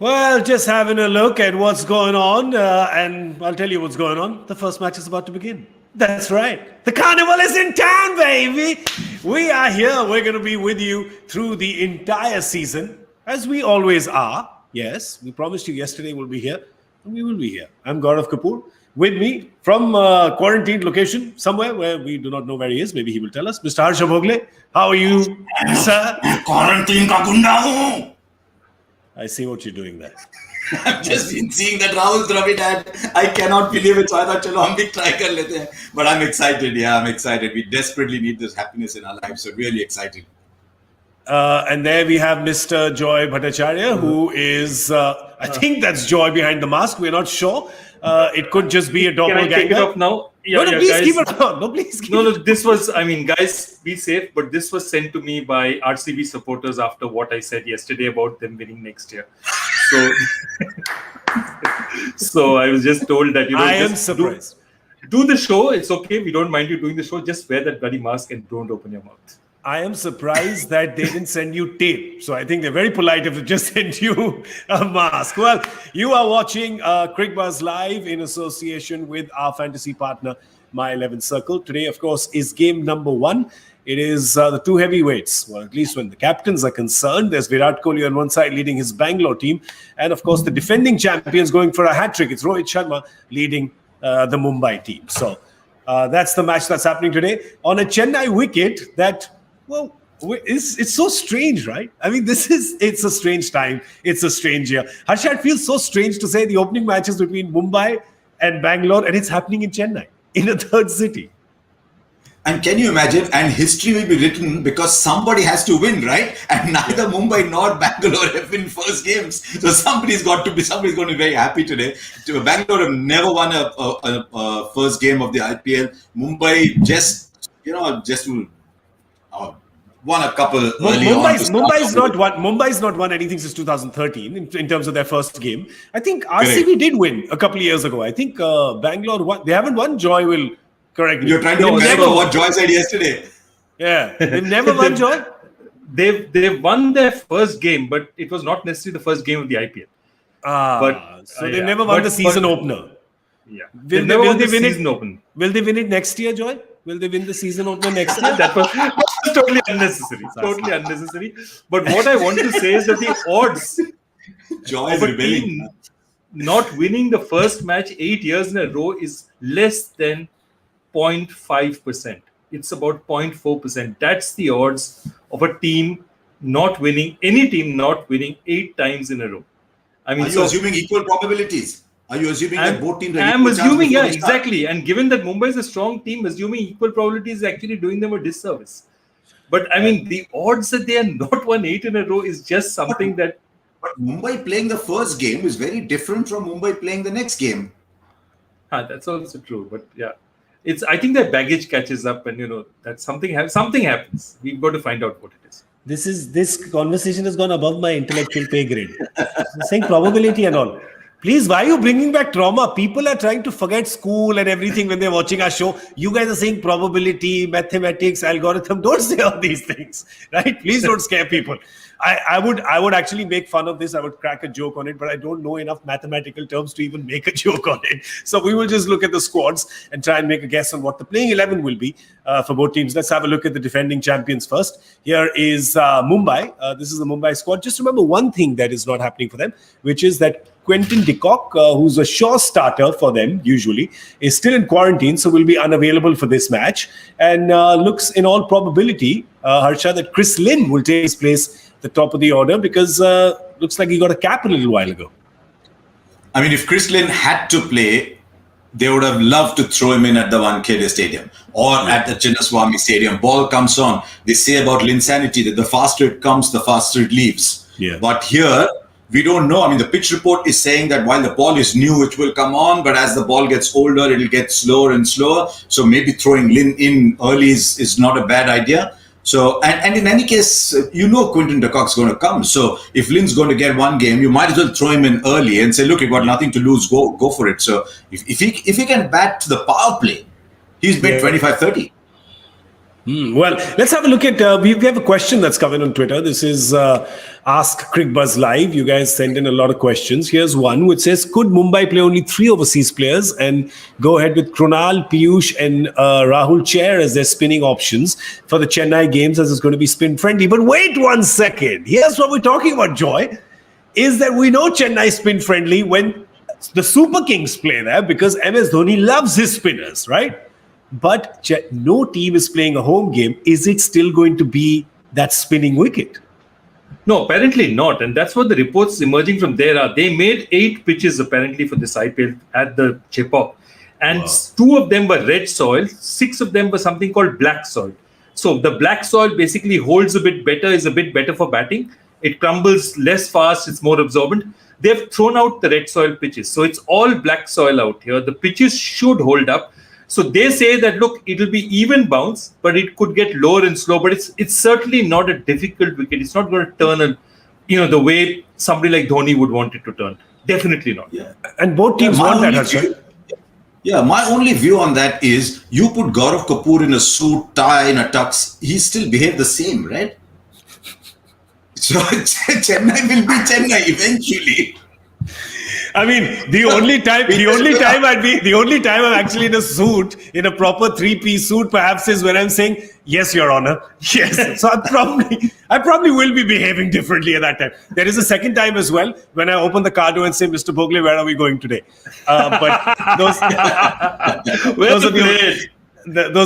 Well, just having a look at what's going on, and I'll tell you what's going on. The first match is about to begin. That's right. The carnival is in town, baby. We are here. We're going to be with you through the entire season, as we always are. Yes, we promised you yesterday we'll be here, and we will be here. I'm Gaurav Kapur. With me from quarantined location, somewhere where we do not know where he is. Maybe he will tell us. Mr. Harsha Bhogle, how are you, sir? Quarantine ka gunda hu. I see what you're doing there. I've just been seeing that Rahul Dravid ad. I cannot believe it. So I thought, chalo, hum bhi try kar lete hain. But I'm excited. Yeah, I'm excited. We desperately need this happiness in our lives. So really excited. And there we have Mr. Joy Bhattacharjya, who is, I think that's Joy behind the mask. We're not sure. It could just be a doppelganger. Can I take it off now? Yeah, no, please guys. Keep it on. No, please keep No, this was, guys, be safe. But this was sent to me by RCB supporters after what I said yesterday about them winning next year. So I was just told that, I am surprised. Do the show. It's okay. We don't mind you doing the show. Just wear that bloody mask and don't open your mouth. I am surprised that they didn't send you tape. So I think they're very polite if they just sent you a mask. Well, you are watching Cricbuzz live in association with our fantasy partner, My 11th Circle. Today, of course, is game number 1. It is the two heavyweights. Well, at least when the captains are concerned, there's Virat Kohli on one side leading his Bangalore team. And of course, the defending champions going for a hat-trick. It's Rohit Sharma leading the Mumbai team. So that's the match that's happening today. On a Chennai wicket that... Well, it's so strange, right? I mean, it's a strange time. It's a strange year. Harsha, it feels so strange to say the opening matches between Mumbai and Bangalore, and it's happening in Chennai, in a third city. And can you imagine? And history will be written because somebody has to win, right? And neither Mumbai nor Bangalore have won first games. So somebody's going to be very happy today. Bangalore have never won a first game of the IPL. Mumbai just won a couple early Mumbai's not won anything since 2013 in terms of their first game. I think RCB did win a couple of years ago. I think Bangalore won. They haven't won. Joy will correct me. You're trying to remember what Joy said yesterday. Yeah, they've never won, Joy. They've won their first game, but it was not necessarily the first game of the IPL. So they never won the season opener. Yeah, Will they win it? Will they win it next year, Joy? Will they win the season opener next year? That was totally unnecessary. Totally unnecessary. But what I want to say is that the odds of a team not winning the first match 8 years in a row is less than 0.5%. It's about 0.4%. That's the odds of a team not winning, any team not winning 8 times in a row. I mean, are you assuming equal probabilities? Are you assuming that both teams are equal? I'm assuming, yeah, exactly. And given that Mumbai is a strong team, assuming equal probability is actually doing them a disservice. But I mean, the odds that they are not won 8 in a row is just something that... But Mumbai playing the first game is very different from Mumbai playing the next game. That's also true. But yeah, I think their baggage catches up and, that something happens. We've got to find out what it is. This conversation has gone above my intellectual pay grade. I'm saying probability and all. Please, why are you bringing back trauma? People are trying to forget school and everything when they're watching our show. You guys are saying probability, mathematics, algorithm. Don't say all these things, right? Please don't scare people. I would actually make fun of this. I would crack a joke on it, but I don't know enough mathematical terms to even make a joke on it. So we will just look at the squads and try and make a guess on what the playing 11 will be for both teams. Let's have a look at the defending champions first. Here is Mumbai. This is the Mumbai squad. Just remember one thing that is not happening for them, which is that Quinton de Kock, who's a sure starter for them usually, is still in quarantine, so will be unavailable for this match. And looks in all probability, Harsha, that Chris Lynn will take his place at the top of the order because looks like he got a cap a little while ago. I mean, if Chris Lynn had to play, they would have loved to throw him in at the Wankhede Stadium or at the Chinnaswamy Stadium. Ball comes on. They say about Linsanity that the faster it comes, the faster it leaves. Yeah. But here, we don't know. I mean, the pitch report is saying that while the ball is new, it will come on, but as the ball gets older, it'll get slower and slower. So maybe throwing Lynn in early is not a bad idea. So, and in any case, Quinton de Kock's going to come. So if Lynn's going to get one game, you might as well throw him in early and say, look, you've got nothing to lose, go for it. So if he can bat the power play, he's made 25-30. Well, let's have a look at, we have a question that's coming on Twitter. This is Ask Cricbuzz Live. You guys send in a lot of questions. Here's one which says, could Mumbai play only 3 overseas players and go ahead with Krunal, Piyush and Rahul Chair as their spinning options for the Chennai games, as it's going to be spin friendly? But wait 1 second. Here's what we're talking about, Joy, is that we know Chennai spin friendly when the Super Kings play there because MS Dhoni loves his spinners, right? But no team is playing a home game. Is it still going to be that spinning wicket? No, apparently not. And that's what the reports emerging from there are. They made 8 pitches apparently for this IPL at the Chepauk. And 2 of them were red soil. 6 of them were something called black soil. So the black soil basically holds a bit better, is a bit better for batting. It crumbles less fast. It's more absorbent. They've thrown out the red soil pitches. So it's all black soil out here. The pitches should hold up. So they say that, look, it'll be even bounce, but it could get lower and slow. But it's certainly not a difficult wicket. It's not going to turn, the way somebody like Dhoni would want it to turn. Definitely not. Yeah. And both teams want that, Harsha. Yeah, my only view on that is you put Gaurav Kapur in a suit, tie, in a tux, he still behave the same, right? So Chennai will be Chennai eventually. I mean, the only time I'm actually in a suit, in a proper 3-piece suit, perhaps, is when I'm saying, yes, Your Honor. Yes. So I probably will be behaving differently at that time. There is a second time as well when I open the car door and say, Mr. Bhogle, where are we going today? But those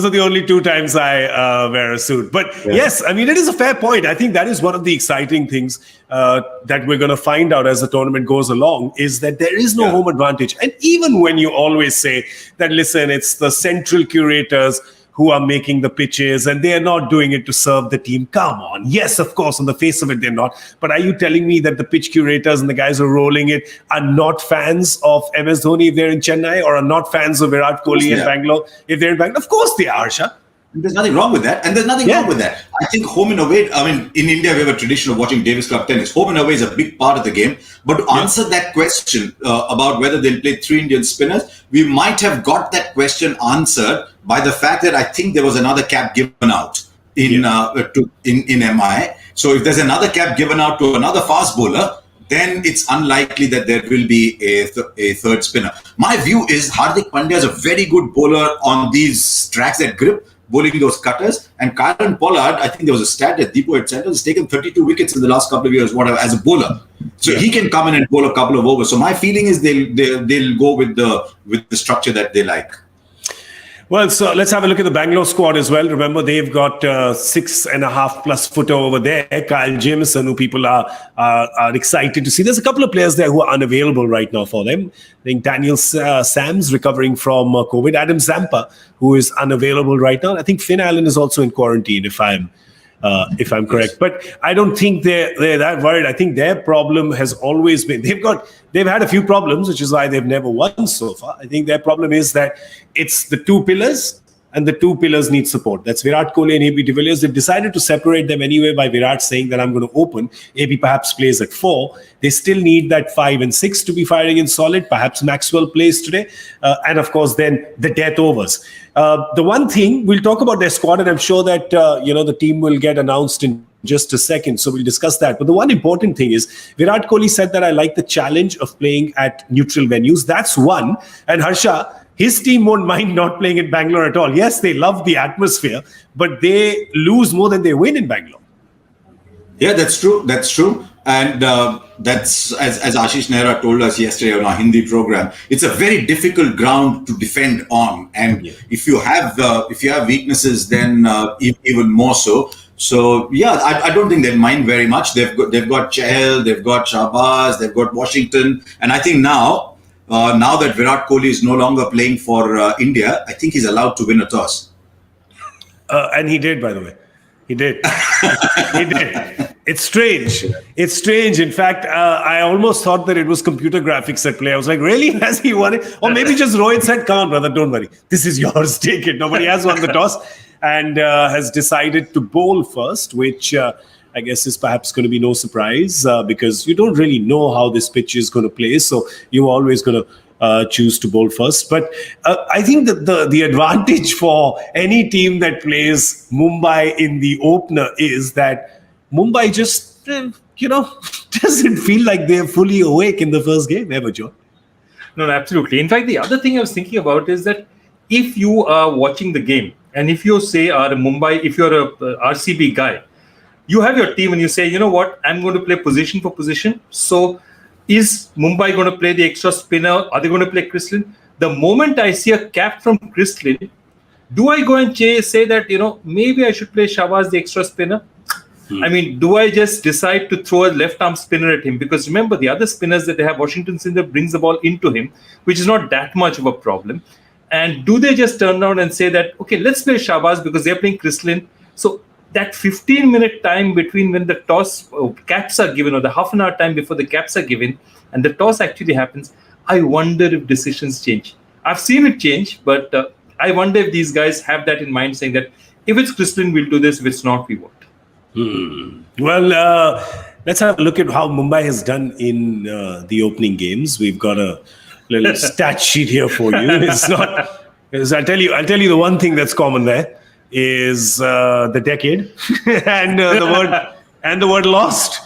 are the only 2 times I wear a suit. But yes, I mean, it is a fair point. I think that is one of the exciting things that we're going to find out as the tournament goes along, is that there is no home advantage. And even when you always say that, listen, it's the central curators who are making the pitches and they are not doing it to serve the team. Come on. Yes, of course, on the face of it, they're not. But are you telling me that the pitch curators and the guys who are rolling it are not fans of MS Dhoni if they're in Chennai, or are not fans of Virat Kohli in Bangalore if they're in Bangalore? Of course they are, Harsha. There's nothing wrong with that. And there's nothing wrong with that. I think home and away, I mean, in India, we have a tradition of watching Davis Cup tennis. Home and away is a big part of the game. But to answer that question about whether they'll play 3 Indian spinners, we might have got that question answered by the fact that I think there was another cap given out in MI. So if there's another cap given out to another fast bowler, then it's unlikely that there will be a third spinner. My view is Hardik Pandya is a very good bowler on these tracks that grip, bowling those cutters. And Kieran Pollard, I think there was a stat that Deepu had sent us, has taken 32 wickets in the last couple of years, whatever, as a bowler. So he can come in and bowl a couple of overs. So my feeling is they'll go with the structure that they like. Well, so let's have a look at the Bangalore squad as well. Remember, they've got 6.5+ footer over there. Kyle Jamieson, who people are excited to see. There's a couple of players there who are unavailable right now for them. I think Daniel Sams recovering from COVID. Adam Zampa, who is unavailable right now. I think Finn Allen is also in quarantine, if I'm correct. But I don't think they're that worried. I think their problem has always been they've had a few problems, which is why they've never won so far. I think their problem is that it's the 2 pillars, and the 2 pillars need support. That's Virat Kohli and AB de Villiers. They've decided to separate them anyway by Virat saying that I'm going to open. AB perhaps plays at 4. They still need that 5 and 6 to be firing in solid. Perhaps Maxwell plays today. And of course, then the death overs. The one thing, we'll talk about their squad, and I'm sure that the team will get announced in just a second, so we'll discuss that. But the one important thing is Virat Kohli said that I like the challenge of playing at neutral venues. That's one. And Harsha, his team won't mind not playing in Bangalore at all. Yes, they love the atmosphere, but they lose more than they win in Bangalore. Yeah, that's true. That's true. And that's, as Ashish Nehra told us yesterday on our Hindi program, it's a very difficult ground to defend on. And if you have weaknesses, then even more so. So yeah, I don't think they'll mind very much. They've got Chahal, they've got Shahbaz, they've got Washington, and I think now that Virat Kohli is no longer playing for India, I think he's allowed to win a toss. And he did, by the way. He did. He did. It's strange. It's strange. In fact, I almost thought that it was computer graphics at play. I was like, really? Has he won it? Or maybe just Rohit said, come on, brother, don't worry. This is yours. Take it. Nobody has won the toss and has decided to bowl first, which I guess is perhaps going to be no surprise because you don't really know how this pitch is going to play. So you're always going to choose to bowl first. But I think that the advantage for any team that plays Mumbai in the opener is that Mumbai just, doesn't feel like they're fully awake in the first game ever, John. No, absolutely. In fact, the other thing I was thinking about is that if you are watching the game, and if you say are a Mumbai, if you're a RCB guy, you have your team and you say, you know what, I'm going to play position for position. So is Mumbai going to play the extra spinner? Are they going to play Chris Lynn? The moment I see a cap from Chris Lynn, do I go and say that, maybe I should play Shabazz the extra spinner? I mean, do I just decide to throw a left-arm spinner at him? Because remember, the other spinners that they have, Washington Sundar brings the ball into him, which is not that much of a problem. And do they just turn around and say that, okay, let's play Shabazz because they're playing Chris Lynn? So that 15-minute time between when the toss caps are given, or the half an hour time before the caps are given, and the toss actually happens, I wonder if decisions change. I've seen it change, but I wonder if these guys have that in mind, saying that if it's Chris Lynn, we'll do this. If it's not, we won't. Well, let's have a look at how Mumbai has done in the opening games. We've got a little stat sheet here for you. It's not. I'll tell you the one thing that's common there is the decade and the word lost.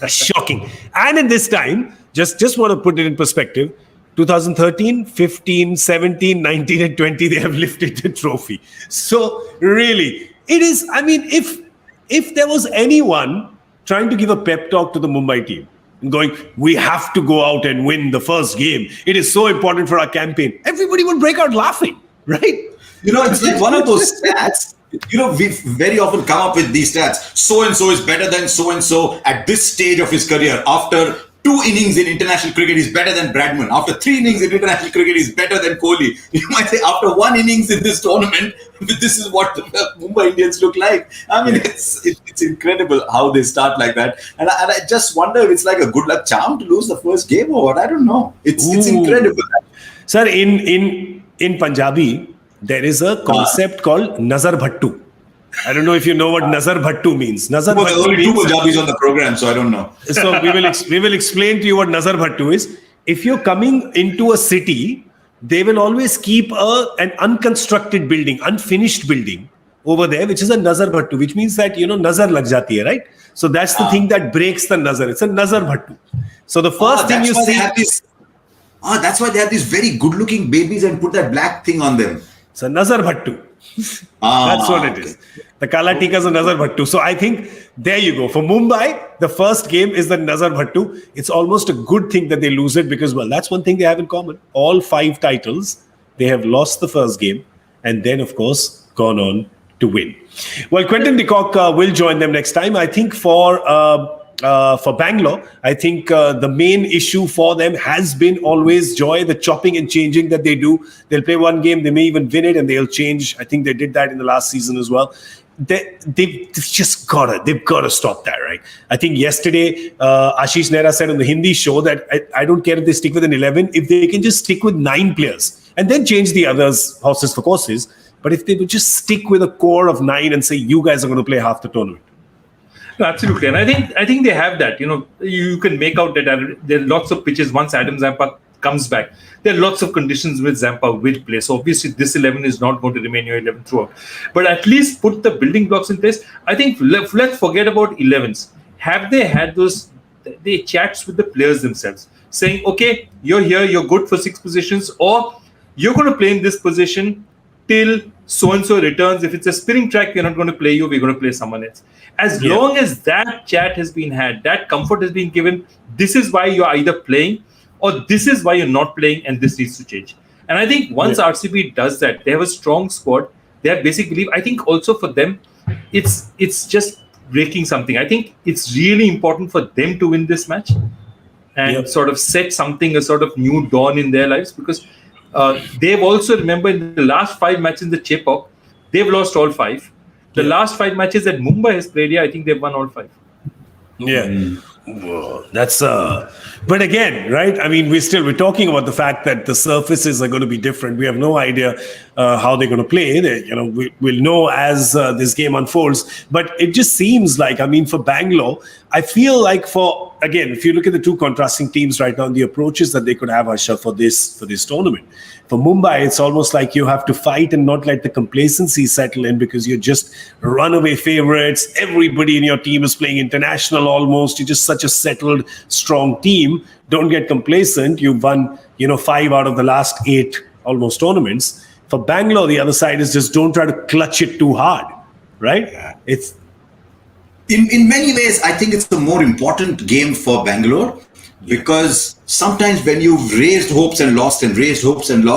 Shocking. And in this time, just want to put it in perspective. 2013, 15, 17, 19 and 20, they have lifted the trophy. So really, it is, I mean, if there was anyone trying to give a pep talk to the Mumbai team and going, we have to go out and win the first game, it is so important for our campaign, everybody would break out laughing, right? It's like one of those stats. We very often come up with these stats. So-and-so is better than so-and-so at this stage of his career. After 2 innings in international cricket, he's better than Bradman. After 3 innings in international cricket, he's better than Kohli. You might say after 1 innings in this tournament, this is what the Mumbai Indians look like. I mean, it's incredible how they start like that. And I just wonder if it's like a good luck charm to lose the first game or what. I don't know. It's incredible. Sir, in Punjabi, there is a concept called Nazar Bhattu. I don't know if you know what Nazar Bhattu means. Nazar Well, Bhattu only 2 means, Punjabis on the program, so I don't know. so we will explain to you what Nazar Bhattu is. If you're coming into a city, they will always keep an unconstructed building, unfinished building over there, which is a Nazar Bhattu, which means that, Nazar lag jati hai, right? So that's the thing that breaks the Nazar. It's a Nazar Bhattu. So the first thing you see... that's why they have these very good-looking babies and put that black thing on them. So Nazar Bhattu. That's what it is. The Kala Tika is a Nazar Bhattu. So I think there you go. For Mumbai, the first game is the Nazar Bhattu. It's almost a good thing that they lose it because, well, that's one thing they have in common. All 5 titles, they have lost the first game and then, of course, gone on to win. Well, Quentin de Kock will join them next time. I think for Bangalore, I think the main issue for them has been always Joy, the chopping and changing that they do. They'll play one game, they may even win it, and they'll change. I think they did that in the last season as well. They've just got to stop that, right? I think yesterday Ashish Nehra said on the Hindi show that I don't care if they stick with an 11, if they can just stick with 9 players and then change the others horses for courses. But if they would just stick with a core of 9 and say you guys are going to play half the tournament. No, absolutely, and I think they have that. You can make out that there are lots of pitches once Adam Zampa comes back. There are lots of conditions with Zampa will play. So obviously this 11 is not going to remain your 11 throughout. But at least put the building blocks in place. I think let's forget about 11s. Have they had those chats with the players themselves, saying, okay, you're here, you're good for 6 positions, or you're going to play in this position till so-and-so returns. If it's a spinning track, we're not going to play you, we're going to play someone else. As long as that chat has been had, that comfort has been given, this is why you're either playing or this is why you're not playing and this needs to change. And I think once RCB does that, they have a strong squad. They have basic belief. I think also for them, it's just breaking something. I think it's really important for them to win this match and sort of set something, a sort of new dawn in their lives, because they've also, remember, in the last 5 matches in the Chepauk, they've lost all 5. The last 5 matches that Mumbai has played here, I think they've won all 5. Yeah. Whoa, that's but again, right? I mean, we're talking about the fact that the surfaces are going to be different. We have no idea how they're going to play. We'll know as this game unfolds. But it just seems like, I mean, for Bangalore, I feel like for again, if you look at the two contrasting teams right now, the approaches that they could have, Harsha, for this tournament. For Mumbai, it's almost like you have to fight and not let the complacency settle in because you're just runaway favorites. Everybody in your team is playing international almost. You're just such a settled, strong team. Don't get complacent. You've won, 5 out of the last 8 almost tournaments. For Bangalore, the other side is just don't try to clutch it too hard, right? It's in many ways, I think it's the more important game for Bangalore because sometimes when you've raised hopes and lost,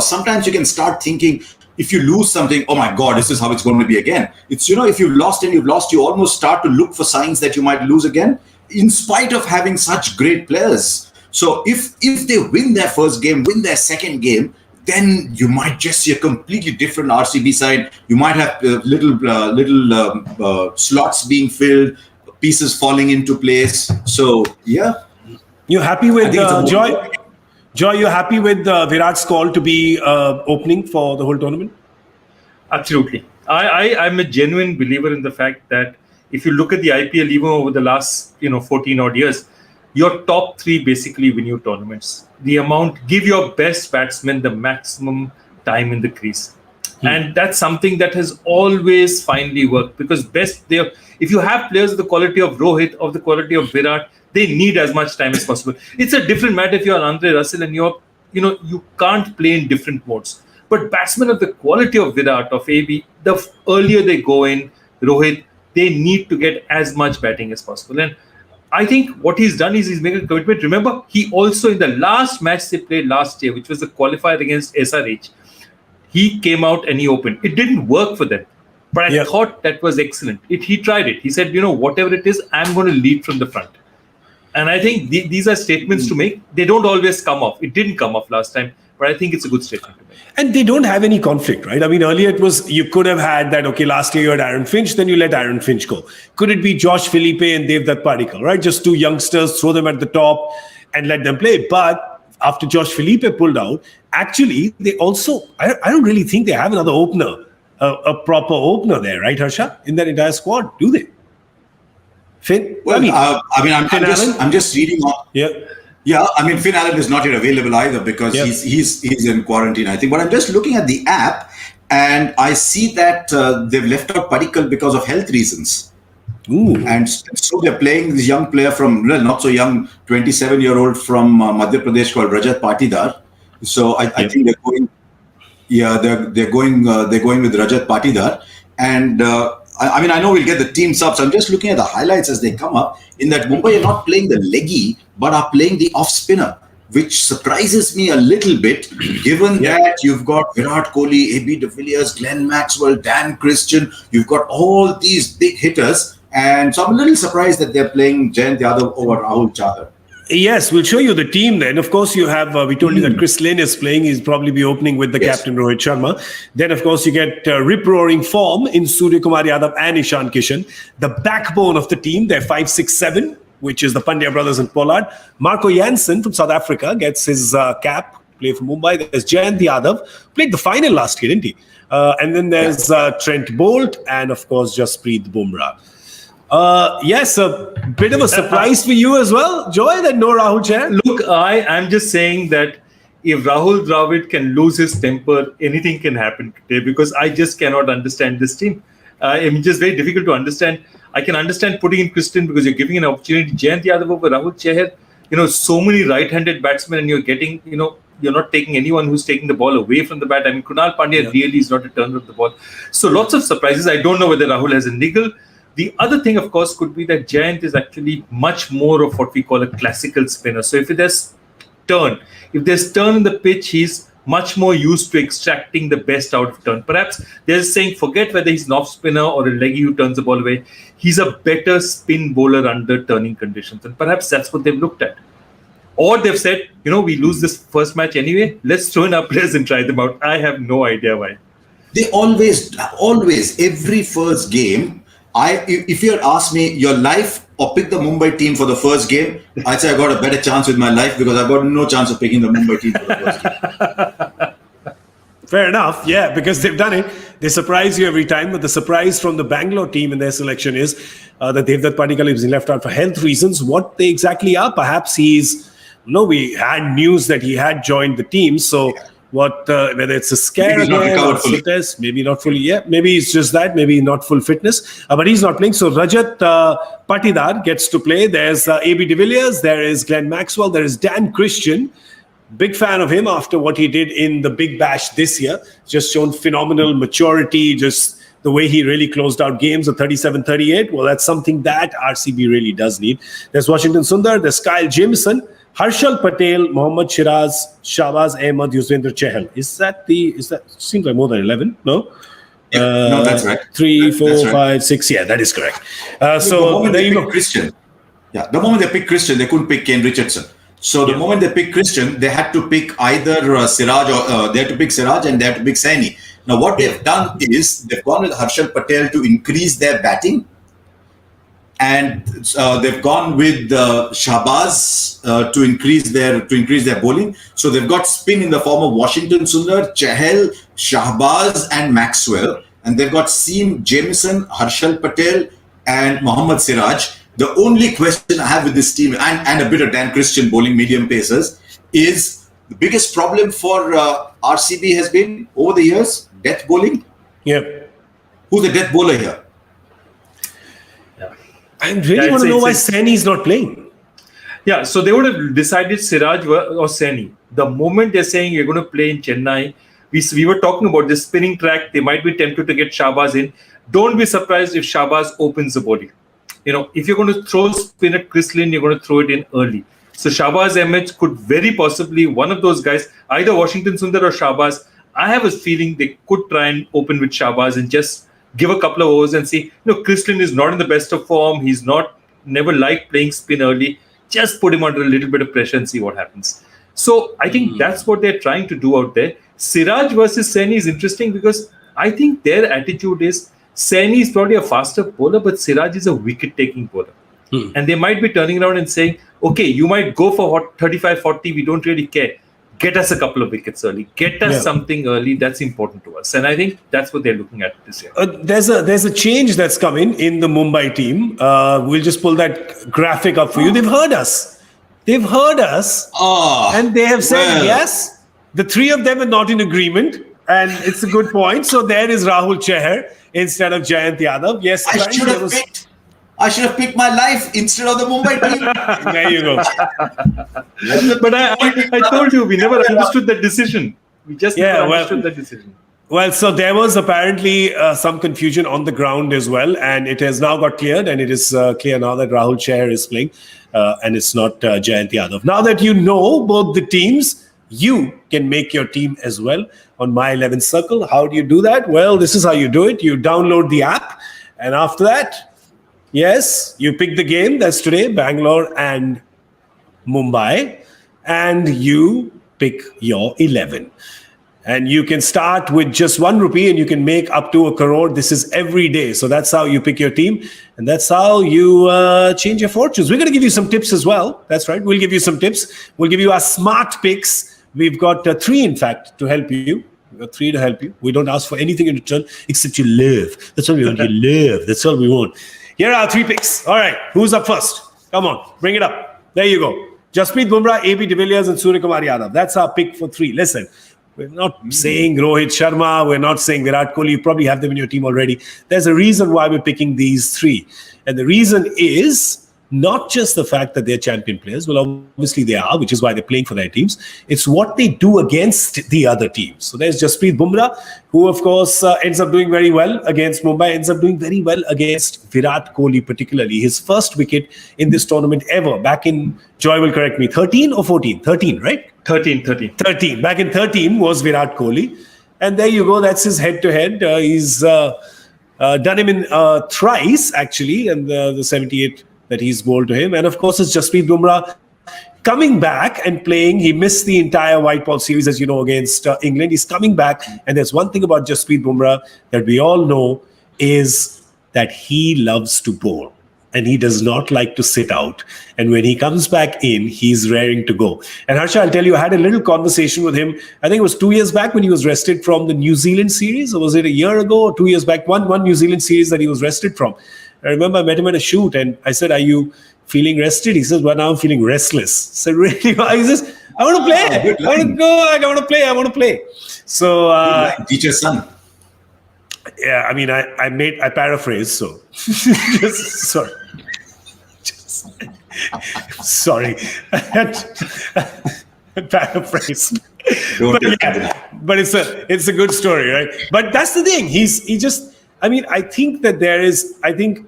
sometimes you can start thinking, if you lose something, oh my God, this is how it's going to be again. It's, if you've lost, you almost start to look for signs that you might lose again, in spite of having such great players. So if they win their first game, win their second game, then you might just see a completely different RCB side. You might have little slots being filled, pieces falling into place. So, yeah. You're happy with Joy? Joy, you're happy with Virat's call to be opening for the whole tournament? Absolutely. I'm a genuine believer in the fact that if you look at the IPL even over the last 14 odd years, your top 3 basically win you tournaments. Give your best batsmen the maximum time in the crease. And that's something that has always finally worked because if you have players of the quality of Rohit, of the quality of Virat, they need as much time as possible. It's a different matter if you're Andre Russell and you can't play in different modes. But batsmen of the quality of Virat, of AB, the earlier they go in, Rohit, they need to get as much batting as possible. And I think what he's done is he's made a commitment. Remember, he also in the last match they played last year, which was the qualifier against SRH, he came out and he opened. It didn't work for them. But I thought that was excellent. He tried it. He said, whatever it is, I'm going to lead from the front. And I think these are statements to make. They don't always come off. It didn't come off last time, but I think it's a good statement to make. And they don't have any conflict, right? I mean, earlier it was, you could have had that, okay, last year you had Aaron Finch, then you let Aaron Finch go. Could it be Josh Philippe and Devdutt Padikkal, right? Just 2 youngsters, throw them at the top and let them play. But after Josh Philippe pulled out, actually, they also, I don't really think they have another opener, a proper opener there, right, Harsha? In that entire squad, do they? Finn? Well, I'm just reading on. Yeah. Yeah, I mean, Finn Allen is not yet available either because he's in quarantine, I think. But I'm just looking at the app and I see that they've left out Padikkal because of health reasons. Ooh. And so they're playing this young player from, not so young, 27-year-old from Madhya Pradesh called Rajat Patidar. So I think they're going. Yeah, they're going with Rajat Patidar, and I know we'll get the team subs. I'm just looking at the highlights as they come up. In that Mumbai are not playing the leggy, but are playing the off spinner, which surprises me a little bit, given that you've got Virat Kohli, AB de Villiers, Glenn Maxwell, Dan Christian. You've got all these big hitters, and so I'm a little surprised that they're playing Jayant Yadav over Rahul Chahar. Yes, we'll show you the team then. Of course, you have, we told you that Chris Lynn is playing. He's probably be opening with the captain, Rohit Sharma. Then, of course, you get rip-roaring form in Surya Kumar Yadav and Ishan Kishan. The backbone of the team, they're 5, 6, 7, which is the Pandya brothers and Pollard. Marco Jansen from South Africa gets his cap, play for Mumbai. There's Jayant Yadav, played the final last year, didn't he? And then there's Trent Bolt and, of course, Jasprit Bumrah. Yes, a bit of a surprise for you as well, Joy, that no Rahul Chahar. Look, I'm just saying that if Rahul Dravid can lose his temper, anything can happen today because I just cannot understand this team. It's just very difficult to understand. I can understand putting in Christian because you're giving an opportunity. Jayant Yadav over Rahul Chahar, so many right-handed batsmen and you're getting, you're not taking anyone who's taking the ball away from the bat. I mean, Krunal Pandya really is not a turner of the ball. So lots of surprises. I don't know whether Rahul has a niggle. The other thing, of course, could be that Jayant is actually much more of what we call a classical spinner. So if there's turn in the pitch, he's much more used to extracting the best out of turn. Perhaps they're saying, forget whether he's an off spinner or a leggy who turns the ball away. He's a better spin bowler under turning conditions. And perhaps that's what they've looked at. Or they've said, we lose this first match anyway. Let's throw in our players and try them out. I have no idea why. They always, every first game, if you had asked me your life or pick the Mumbai team for the first game, I'd say I got a better chance with my life because I've got no chance of picking the Mumbai team for the first game. Fair enough, yeah, because they've done it. they surprise you every time. But the surprise from the Bangalore team in their selection is that Devdutt Padikkal is left out for health reasons. What they exactly are? Perhaps we had news that he had joined the team. So whether it's a scare Maybe he's not again, recovered or fully. test, maybe not fully. Yeah, maybe it's just that. Maybe not full fitness. But he's not playing. So Rajat Patidar gets to play. There's AB de Villiers. There is Glenn Maxwell. There is Dan Christian. Big fan of him after what he did in the Big Bash this year. Just shown phenomenal maturity, just the way he really closed out games at 37-38. Well, that's something that RCB really does need. There's Washington Sundar, there's Kyle Jamieson, Harshal Patel, Mohammad Shiraz, Shahbaz Ahmed, Yuzvendra Chahal. Is that seems like more than 11, no? No, that's right. 3, 4, That's right. 5, 6. Yeah, that is correct. The So moment there they you picked go. Christian, the moment they picked Christian, they couldn't pick Ken Richardson. So the moment they picked Christian, they had to pick either Siraj or they had to pick Siraj and they had to pick Saini. Now what they've done is they've gone with Harshal Patel to increase their batting, and they've gone with Shahbaz to increase their bowling. So they've got spin in the form of Washington Sundar, Chahal, Shahbaz, and Maxwell, and they've got Seam, Jamieson, Harshal Patel, and Mohammad Siraj. The only question I have with this team, and a bit of Dan Christian bowling medium pacers, is the biggest problem for RCB has been over the years death bowling. Yeah. Who's the death bowler here? I really want to know why Saini's not playing. Yeah, so they would have decided Siraj or Saini. The moment they're saying you're going to play in Chennai, we were talking about this spinning track. They might be tempted to get Shahbaz in. Don't be surprised if Shahbaz opens the bowling. If you're going to throw spin at Chris Lynn, you're going to throw it in early. So Shahbaz Ahmed could very possibly, one of those guys, either Washington Sundar or Shahbaz. I have a feeling they could try and open with Shahbaz and just give a couple of overs and see, Chris Lynn is not in the best of form. He's never liked playing spin early. Just put him under a little bit of pressure and see what happens. So I think that's what they're trying to do out there. Siraj versus Saini is interesting because I think their attitude is Saini is probably a faster bowler, but Siraj is a wicket-taking bowler. And they might be turning around and saying, okay, you might go for 35-40, we don't really care. Get us a couple of wickets early. Get us something early. That's important to us. And I think that's what they're looking at this year. There's a change that's coming in the Mumbai team. We'll just pull that graphic up for you. They've heard us. And they have said, yes, the three of them are not in agreement. And it's a good point. So there is Rahul Chahar instead of Jayant Yadav. Yes, I should have picked my life instead of the Mumbai team. There you go. But I told you, we never understood that decision. We just never understood that decision. Well, so there was apparently some confusion on the ground as well, and it has now got cleared, and it is clear now that Rahul Chahar is playing, and it's not Jayant Yadav. Now that you know both the teams, you can make your team as well on My 11 Circle. How do you do that? Well, this is how you do it. You download the app, and after that, yes, you pick the game. That's today, Bangalore and Mumbai, and you pick your 11. And you can start with just 1 rupee and you can make up to 1 crore. This is every day. So that's how you pick your team. And that's how you change your fortunes. We're going to give you some tips as well. That's right. We'll give you some tips. We'll give you our smart picks. We've got 3, in fact, to help you. We've got 3 to help you. We don't ask for anything in return except you live. That's all we want. You live. That's all we want. Here are our 3 picks. All right. Who's up first? Come on. Bring it up. There you go. Jasprit Bumrah, AB de Villiers, and Suryakumar Yadav. That's our pick for 3. Listen. We're not saying Rohit Sharma. We're not saying Virat Kohli. You probably have them in your team already. There's a reason why we're picking these 3. And the reason is not just the fact that they're champion players. Well, obviously they are, which is why they're playing for their teams. It's what they do against the other teams. So there's Jasprit Bumrah, who, of course, ends up doing very well against Mumbai, ends up doing very well against Virat Kohli, particularly. His first wicket in this tournament ever, back in, Joy will correct me, 13 or 14? 13, right? 13. Back in 13 was Virat Kohli. And there you go. That's his head-to-head. He's done him in thrice, actually, and the 78 that he's bowled to him. And, of course, it's Jasprit Bumrah coming back and playing. He missed the entire white ball series, as you know, against England. He's coming back. And there's one thing about Jasprit Bumrah that we all know is that he loves to bowl. and he does not like to sit out. And when he comes back in, he's raring to go. And Harsha, I'll tell you, I had a little conversation with him. I think it was 2 years back when he was rested from the New Zealand series, or was it a year ago or 2 years back? One New Zealand series that he was rested from. I remember I met him at a shoot, and I said, "Are you feeling rested?" He says, "Well, now I'm feeling restless." I said, "Really?" He says, "I want to play. I want to go. I want to play. I want to play." So, teach your son. Yeah, I mean, I paraphrase, so sorry. Sorry. Paraphrase. But it's a good story, right? But that's the thing. I think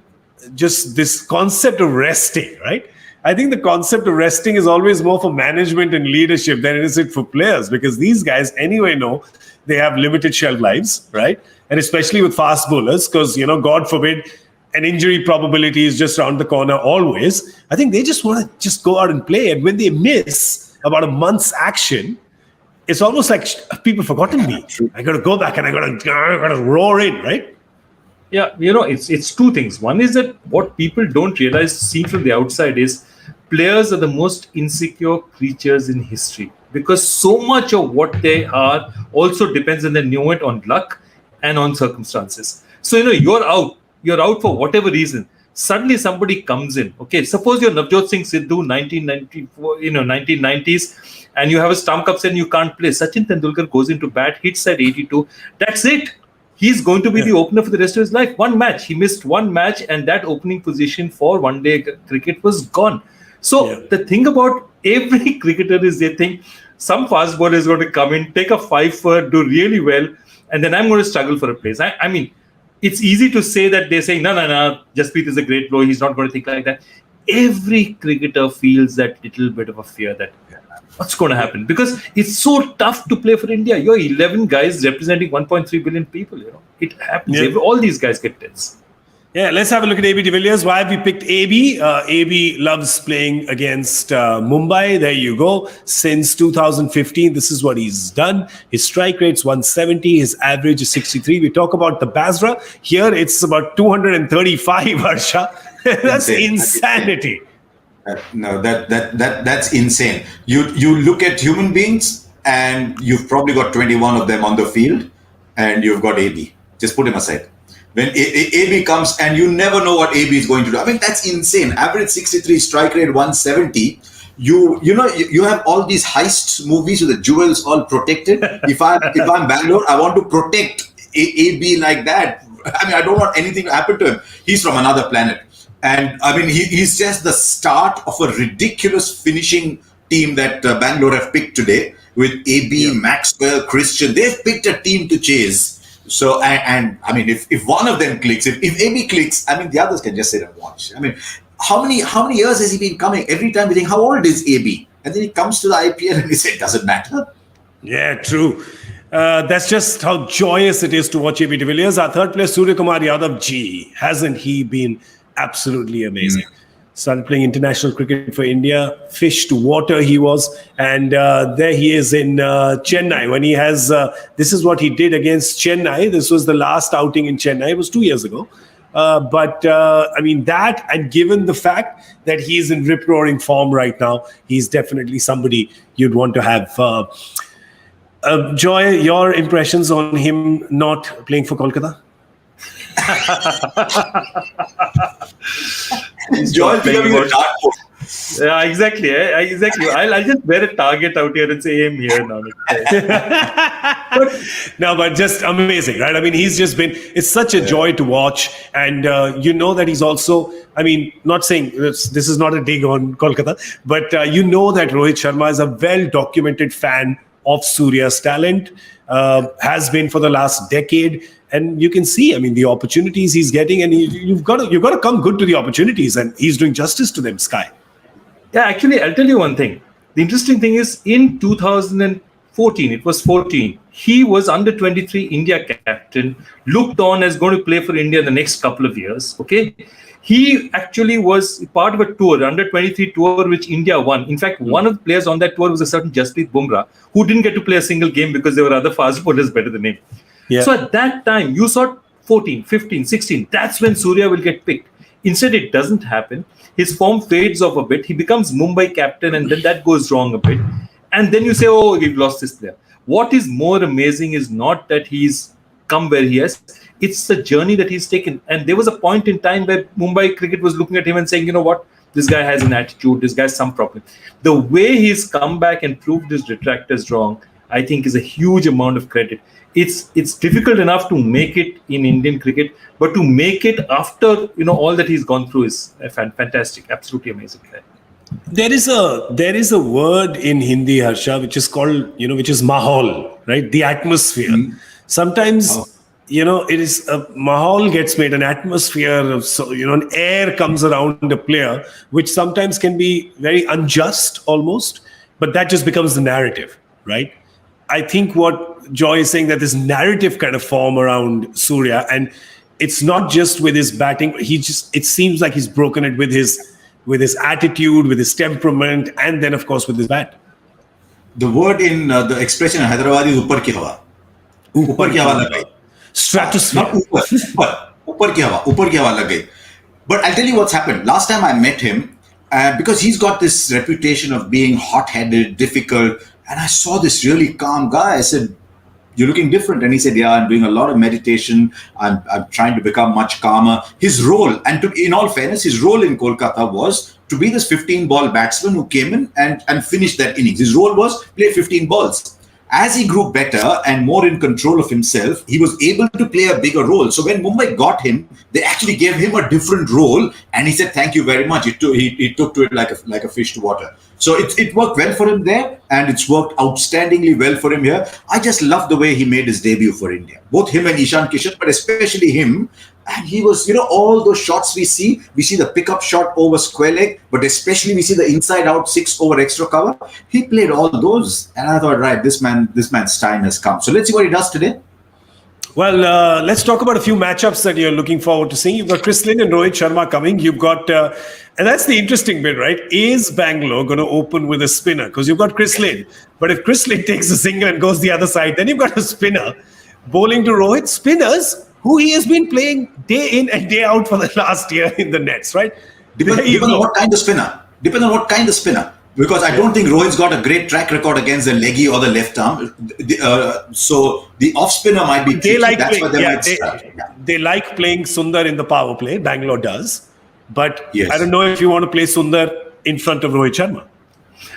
just this concept of resting, right? I think the concept of resting is always more for management and leadership than it is for players, because these guys anyway know they have limited shelf lives, right? And especially with fast bowlers, because, God forbid, an injury probability is just around the corner always. I think they just want to just go out and play. And when they miss about a month's action, it's almost like people forgotten me. I got to go back and I got to roar in, right? Yeah, it's two things. One is that what people don't realize, seen from the outside, is players are the most insecure creatures in history, because so much of what they are also depends on the nuance, on luck and on circumstances. So, you're out for whatever reason. Suddenly somebody comes in. Okay, suppose you're Navjot Singh Sidhu, 1994, 1990s, and you have a stump upset and you can't play. Sachin Tendulkar goes into bat, hits at 82. That's it. He's going to be the opener for the rest of his life. One match. He missed one match, and that opening position for one-day cricket was gone. So the thing about every cricketer is they think some fast bowler is going to come in, take a 5-for, do really well, and then I'm going to struggle for a place. I mean, it's easy to say that they're saying, no, Jasprit is a great bowler, he's not going to think like that. Every cricketer feels that little bit of a fear that what's going to happen, because it's so tough to play for India. You're 11 guys representing 1.3 billion people. It happens. All these guys get tense. Yeah, let's have a look at AB de Villiers. Why have we picked AB? AB loves playing against Mumbai. There you go. Since 2015, this is what he's done. His strike rate's 170. His average is 63. We talk about the Basra. Here, it's about 235, Harsha. That's insanity. No, that's insane. You look at human beings, and you've probably got 21 of them on the field, and you've got AB. Just put him aside. When AB comes, and you never know what AB is going to do. I mean, that's insane. Average 63, strike rate 170. You have all these heist movies with the jewels all protected. If I'm Bangalore, I want to protect AB like that. I mean, I don't want anything to happen to him. He's from another planet. And I mean, he's just the start of a ridiculous finishing team that Bangalore have picked today with AB, Maxwell, Christian. They've picked a team to chase. So, and I mean, if one of them clicks, if AB clicks, I mean, the others can just sit and watch. I mean, how many years has he been coming? Every time we think, how old is AB? And then he comes to the IPL and he says, does it matter? Yeah, true. That's just how joyous it is to watch AB de Villiers. Our third player, Surya Kumar Yadav Ji. Hasn't he been absolutely amazing? Started playing international cricket for India. Fish to water he was. And there he is in Chennai. When he has, this is what he did against Chennai. This was the last outing in Chennai. It was 2 years ago. I mean, that, and given the fact that he's in rip-roaring form right now, he's definitely somebody you'd want to have. Joy, your impressions on him not playing for Kolkata? Joy becoming a dartboard. Yeah, exactly. Exactly. I'll just wear a target out here and say, aim here now. But just amazing, right? I mean, he's just been, it's such a joy to watch. And you know that he's also, I mean, not saying this is not a dig on Kolkata, but you know that Rohit Sharma is a well-documented fan of Surya's talent, has been for the last decade. And you can see, I mean, the opportunities he's getting, and you've got to come good to the opportunities, and he's doing justice to them, Sky. Yeah, actually, I'll tell you one thing. The interesting thing is, in 2014, it was 14, he was under 23 India captain, looked on as going to play for India the next couple of years. Okay, he actually was part of a tour, under 23 tour, which India won. In fact, one of the players on that tour was a certain Jasprit Bumrah, who didn't get to play a single game because there were other fast bowlers better than him. Yeah. So at that time, you saw 14, 15, 16. That's when Surya will get picked. Instead, it doesn't happen. His form fades off a bit. He becomes Mumbai captain, and then that goes wrong a bit. And then you say, oh, we've lost this player. What is more amazing is not that he's come where he has. It's the journey that he's taken. And there was a point in time where Mumbai cricket was looking at him and saying, you know what? This guy has an attitude. This guy has some problem. The way he's come back and proved his detractors wrong, I think, is a huge amount of credit. It's difficult enough to make it in Indian cricket, but to make it after all that he's gone through is fantastic, absolutely amazing. There is a word in Hindi, Harsha, which is called which is mahal, right? The atmosphere. Sometimes it is a mahal gets made, an atmosphere of an air comes around a player, which sometimes can be very unjust almost, but that just becomes the narrative, right? I think what Joy is saying, that this narrative kind of form around Surya, and it's not just with his batting. It seems like he's broken it with his attitude, with his temperament, and then of course with his bat. The word in the expression in Hyderabad is "upar ki hawa." Upar ki hawa lag gayi. Stratosphere. Not upar ki hawa lag gayi. But I'll tell you what's happened. Last time I met him, because he's got this reputation of being hot-headed, difficult. And I saw this really calm guy. I said, "You're looking different." And he said, "Yeah, I'm doing a lot of meditation. I'm trying to become much calmer." His role, and in all fairness, his role in Kolkata was to be this 15-ball batsman who came in and finished that innings. His role was play 15 balls. As he grew better and more in control of himself, he was able to play a bigger role. So when Mumbai got him, they actually gave him a different role, and he said, "Thank you very much." He took to it like a fish to water. So it worked well for him there, and it's worked outstandingly well for him here. I just love the way he made his debut for India. Both him and Ishan Kishan, but especially him. And he was, all those shots we see the pickup shot over square leg, but especially we see the inside out 6 over extra cover. He played all those, and I thought, right, this man's time has come. So let's see what he does today. Well, let's talk about a few matchups that you're looking forward to seeing. You've got Chris Lynn and Rohit Sharma coming. You've got, and that's the interesting bit, right? Is Bangalore going to open with a spinner? Because you've got Chris Lynn, but if Chris Lynn takes a single and goes the other side, then you've got a spinner bowling to Rohit. Spinners who he has been playing day in and day out for the last year in the nets, right? Depends on what kind of spinner. Because I don't think Rohit's got a great track record against the leggy or the left arm. So the off spinner might be tricky. They like playing Sundar in the power play. Bangalore does. But yes. I don't know if you want to play Sundar in front of Rohit Sharma.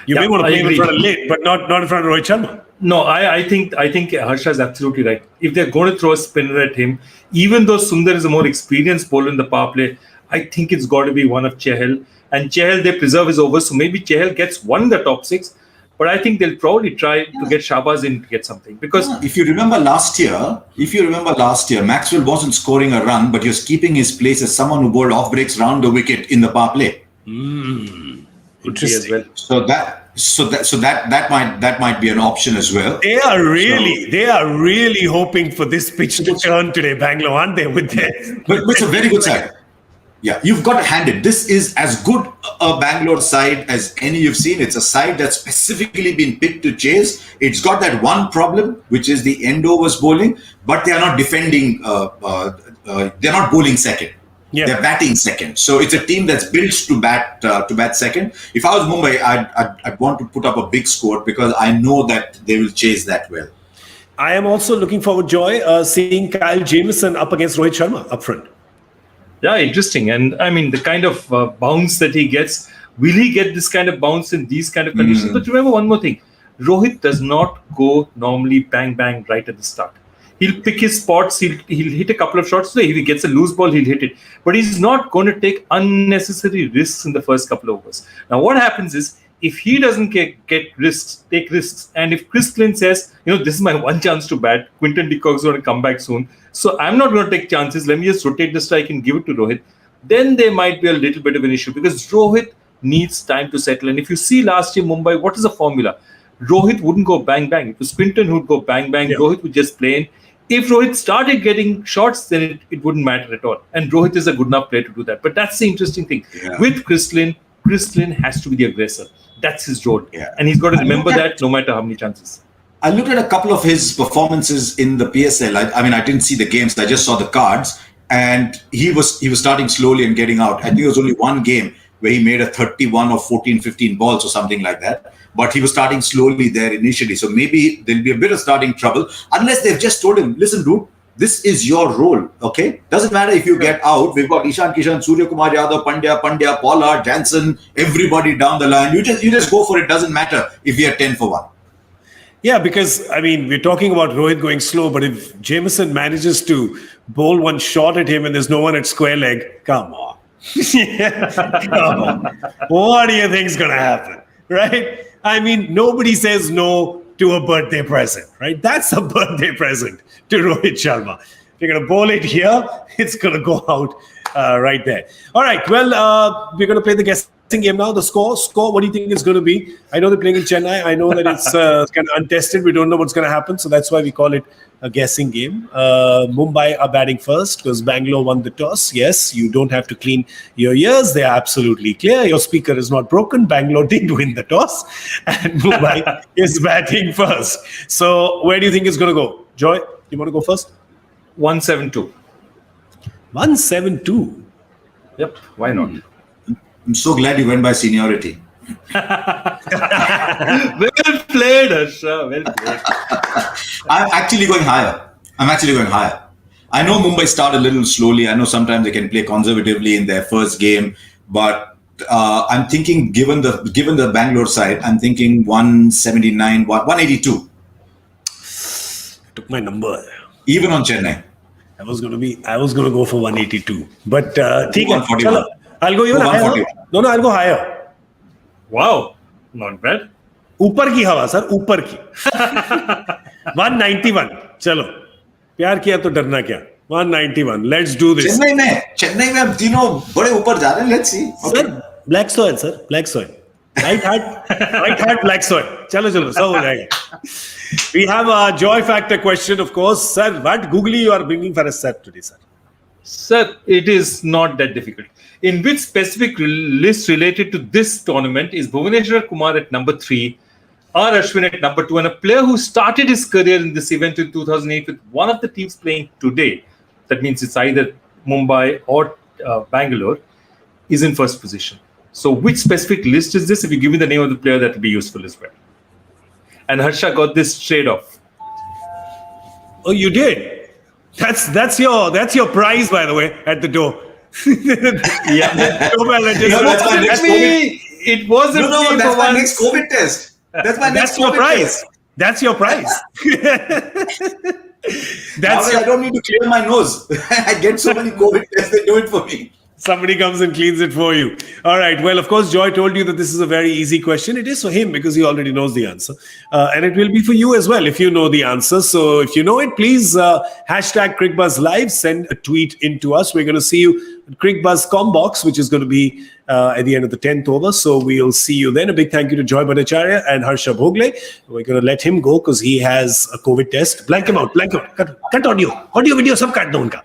You may want to play him in front of Lynn, but not in front of Rohit Sharma. No, I think Harsha is absolutely right. If they're going to throw a spinner at him, even though Sundar is a more experienced bowler in the power play, I think it's got to be one of Chahal. And Chahal, they preserve his overs, so maybe Chahal gets one in the top 6. But I think they'll probably try to get Shahbaz in to get something. Because if you remember last year, Maxwell wasn't scoring a run, but he was keeping his place as someone who bowled off breaks round the wicket in the power play. Interesting. Well. So that might be an option as well. They are really hoping for this pitch to turn today, Bangalore, aren't they? But it's a very good side. Yeah, you've got to hand it. This is as good a Bangalore side as any you've seen. It's a side that's specifically been picked to chase. It's got that one problem, which is the end overs bowling, but they are not defending. They're not bowling second. Yeah. They're batting second. So it's a team that's built to bat second. If I was Mumbai, I'd want to put up a big score because I know that they will chase that well. I am also looking forward, Joy, seeing Kyle Jamieson up against Rohit Sharma up front. Yeah, interesting. And I mean, the kind of bounce that he gets, will he get this kind of bounce in these kind of conditions? But remember one more thing. Rohit does not go normally bang, bang right at the start. He'll pick his spots. He'll hit a couple of shots. So if he gets a loose ball, he'll hit it. But he's not going to take unnecessary risks in the first couple of overs. Now, what happens is, if he doesn't take risks, and if Chris Lynn says, this is my one chance to bat, Quinton de Kock's going to come back soon, so I'm not going to take chances, let me just rotate the strike and give it to Rohit, then there might be a little bit of an issue because Rohit needs time to settle. And if you see last year Mumbai, what is the formula? Rohit wouldn't go bang, bang. It was Quinton who would go bang, bang. Yeah. Rohit would just play in. If Rohit started getting shots, then it wouldn't matter at all. And Rohit is a good enough player to do that. But that's the interesting thing. Yeah. With Chris Lynn has to be the aggressor. That's his role. Yeah. And he's got to remember that no matter how many chances. I looked at a couple of his performances in the PSL. I didn't see the games. I just saw the cards. and he was starting slowly and getting out. I think there was only one game where he made a 31 or 14, 15 balls or something like that. But he was starting slowly there initially. So maybe there'll be a bit of starting trouble unless they've just told him, listen, dude, this is your role, okay? Doesn't matter if you get out. We've got Ishan Kishan, Surya Kumar Yadav, Pandya, Pollard, Jansen, everybody down the line. You just go for it. Doesn't matter if we are 10 for 1. Yeah, because, I mean, we're talking about Rohit going slow, but if Jameson manages to bowl one shot at him and there's no one at square leg, come on. Come on. What do you think is going to happen, right? I mean, nobody says no to a birthday present, right? That's a birthday present to Rohit Sharma. If you're going to bowl it here, it's going to go out right there. All right, well, we're going to play the guessing game now. The score, what do you think is going to be? I know they're playing in Chennai. I know that it's kind of untested. We don't know what's going to happen. So that's why we call it a guessing game. Mumbai are batting first because Bangalore won the toss. Yes, you don't have to clean your ears. They are absolutely clear. Your speaker is not broken. Bangalore did win the toss. And Mumbai is batting first. So where do you think it's going to go? Joy, you want to go first? 172. 172. Yep, why not? I'm so glad you went by seniority. Well played, Harsha. Well played. I'm actually going higher. I know Mumbai start a little slowly. I know sometimes they can play conservatively in their first game, but I'm thinking, given the Bangalore side, I'm thinking 179, 182. Took my number. Even on Chennai. I was going to go for 182. But chalo, I'll go even Go higher. 141. No, I'll go higher. Wow, not bad. ऊपर की हवा sir, ऊपर की. 191. चलो, प्यार किया तो डरना क्या? 191. Let's do this. चेन्नई में अब तीनों बड़े ऊपर जा रहे हैं. Let's see. Okay. Sir, black soil, sir. Black soil. Right heart, black soil. चलो, सब हो जाएगा. We have a joy factor question, of course. Sir, what googly you are bringing for us, sir, today, sir? Sir, it is not that difficult. In which specific list related to this tournament is Bhuvneshwar Kumar at number 3, R. Ashwin at number 2, and a player who started his career in this event in 2008 with one of the teams playing today, that means it's either Mumbai or Bangalore, is in first position. So which specific list is this? If you give me the name of the player, that will be useful as well. And Harsha got this straight off. Oh, you did? That's your prize, by the way, at the door. Yeah. That's my next COVID. It wasn't. No, that's my next COVID test. That's your prize. That's your prize. I don't need to clear my nose. I get so many COVID tests, they do it for me. Somebody comes and cleans it for you. All right. Well, of course, Joy told you that this is a very easy question. It is for him because he already knows the answer. And it will be for you as well if you know the answer. So if you know it, please hashtag Cricbuzz Live. Send a tweet into us. We're going to see you at Cricbuzz Combox, which is going to be at the end of the 10th over. So we'll see you then. A big thank you to Joy Bhattacharjya and Harsha Bhogle. We're going to let him go because he has a COVID test. Blank him out. Cut audio. Audio, video, sab cut do unka.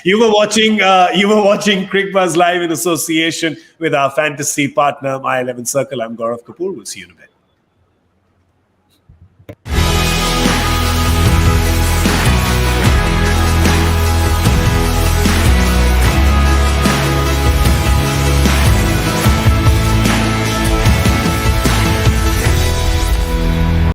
You were watching Cricbuzz Live in association with our fantasy partner, My 11 Circle. I'm Gaurav Kapur. We'll see you in a bit.